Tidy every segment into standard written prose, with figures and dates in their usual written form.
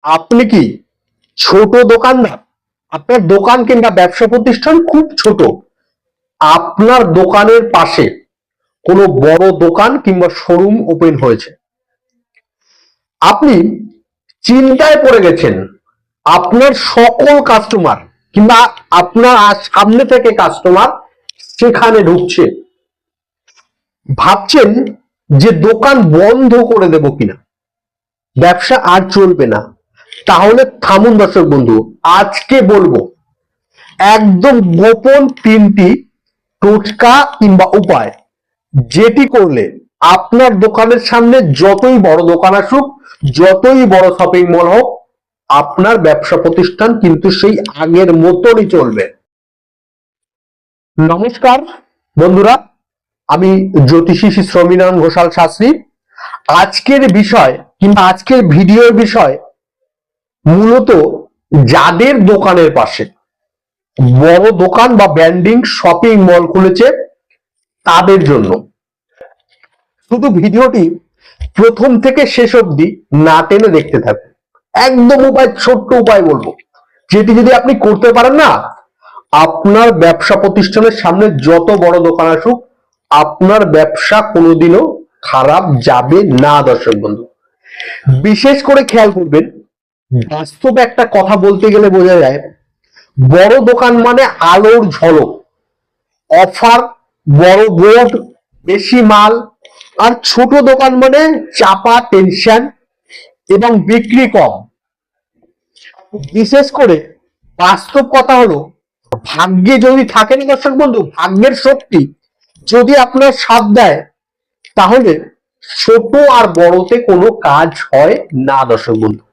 আপনি কি ছোট দোকানদার? আপনার দোকান কিংবা ব্যবসা প্রতিষ্ঠান খুব ছোট। আপনার দোকানের পাশে কোনো বড় দোকান কিংবা শোরুম ওপেন হয়েছে। আপনি চিন্তায় পড়ে গেছেন। আপনার সকল কাস্টমার কিংবা আপনার সামনে থেকে কাস্টমার সেখানে ঢুকছে। ভাবছেন যে দোকান বন্ধ করে দেব কিনা, ব্যবসা আর চলবে না। তাহলে থামুন দর্শক বন্ধু, আজকে বলবো একদম গোপন তিনটি টোটকা কিংবা উপায়, যেটি করলে আপনার দোকানের সামনে যতই বড় দোকান আসুক, যতই বড় শপিং মল হোক, আপনার ব্যবসা প্রতিষ্ঠান কিন্তু সেই আগের মতনই চলবে। নমস্কার বন্ধুরা, আমি জ্যোতিষী শ্রী শ্রমীনারায়ণ ঘোষাল শাস্ত্রী। আজকের বিষয় কিংবা আজকের ভিডিওর বিষয় মূলত যাদের দোকানের পাশে বড় দোকান বা ব্র্যান্ডিং শপিং মল খুলেছে তাদের জন্য। শুধু ভিডিওটি প্রথম থেকে শেষ অবধি না টেনে দেখতে থাকুন। একদম উপায়, ছোট্ট উপায় বলবো, যেটি যদি আপনি করতে পারেন না, আপনার ব্যবসা প্রতিষ্ঠানের সামনে যত বড় দোকান আসুক, আপনার ব্যবসা কোনোদিনও খারাপ যাবে না। দর্শক বন্ধু, বিশেষ করে খেয়াল করবেন, বাস্তবে একটা কথা বলতে গেলে বোঝা যায়, বড় দোকান মানে আলোর ঝলক, অফার, বড় বোর্ড, বেশি মাল। আর ছোট দোকান মানে চাপা, টেনশন এবং বিক্রি কম। বিশেষ করে বাস্তব কথা হলো, ভাগ্যে যদি থাকেন দর্শক বন্ধু, ভাগ্যের শক্তি যদি আপনার সাথ দেয়, তাহলে ছোট আর বড়তে কোনো কাজ হয় না। দর্শক বন্ধু,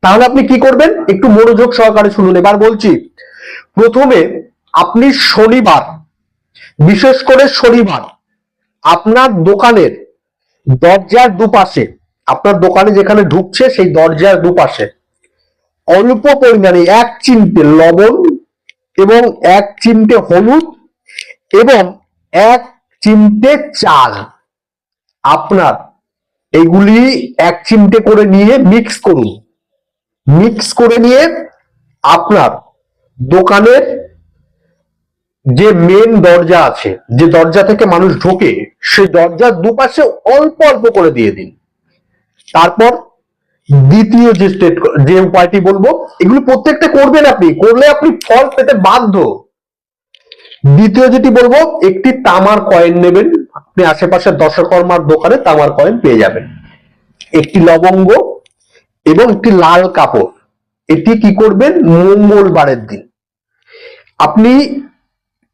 তাহলে আপনি কি করবেন একটু মনোযোগ সহকারে শুনুন। এবার বলছি, প্রথমে আপনি শনিবার, বিশেষ করে শনিবার, আপনার দোকানের দরজার দুপাশে, আপনার দোকানে যেখানে ঢুকছে সেই দরজার দুপাশে অল্প পরিমাণে 1 চিমটে লবণ এবং 1 চিমটে হলুদ এবং 1 চিমটে চাল, আপনার এগুলি 1 চিমটে করে নিয়ে মিক্স করুন। মিক্স করে নিয়ে আপনার দোকানের যে মেন দরজা আছে, যে দরজা থেকে মানুষ ঢোকে, সেই দরজার দুপাশে অল্প অল্প করে দিয়ে দিন। তারপর দ্বিতীয় যে উপায়টি বলবো, এগুলো প্রত্যেকটা করবেন আপনি, করলে আপনি ফল পেতে বাধ্য। দ্বিতীয় যেটি বলবো, একটি তামার কয়েন নেবেন। আপনি আশেপাশে দশকর্মার দোকানে তামার কয়েন পেয়ে যাবেন। একটি লবঙ্গ এবং একটি লাল কাপড়। এটি কি করবেন, মঙ্গলবারের দিন আপনি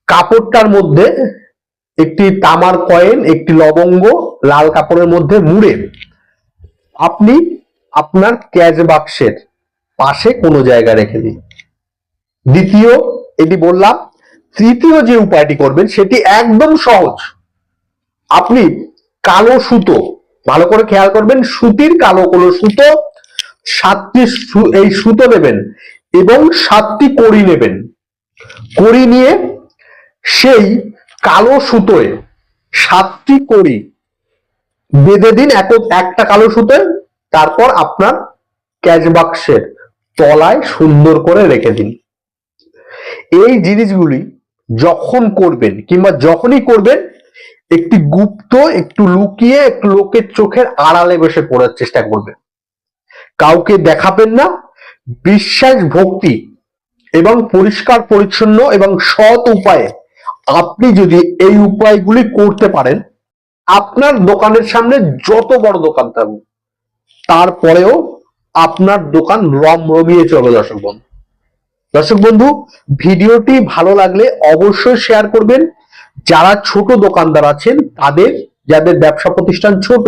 কাপড়টার মধ্যে একটি তামার কয়েন, একটি লবঙ্গ লাল কাপড়ের মধ্যে মুড়ে আপনি আপনার ক্যাশ বাক্সের পাশে কোনো জায়গায় রেখে দিন। দ্বিতীয় এটি বললাম। তৃতীয় যে উপায়টি করবেন সেটি একদম সহজ। আপনি কালো সুতো, ভালো করে খেয়াল করবেন, সুতির কালো কোনো সুতো, 7টি এই সুতো নেবেন এবং 7টি কড়ি নেবেন। কড়ি নিয়ে সেই কালো সুতোয় 7টি কড়ি বেঁধে দিন একটা কালো সুতোয়। তারপর আপনার ক্যাশ বাক্সের তলায় সুন্দর করে রেখে দিন। এই জিনিসগুলি যখন করবেন কিংবা যখনই করবেন, একটি গুপ্ত, একটু লুকিয়ে, একটু লোকের চোখের আড়ালে বসে করার চেষ্টা করবেন। কাউকে দেখাবেন না। বিশ্বাস, ভক্তি এবং পরিষ্কার পরিচ্ছন্ন এবং সৎ উপায়ে আপনি যদি এই উপায়গুলি করতে পারেন, আপনার দোকানের সামনে যত বড় দোকান থাকুক, তারপরেও আপনার দোকান রমরমিয়ে চলে। দর্শক বন্ধু, ভিডিওটি ভালো লাগলে অবশ্যই শেয়ার করবেন। যারা ছোট দোকানদার আছেন, তাদের, যাদের ব্যবসা প্রতিষ্ঠান ছোট,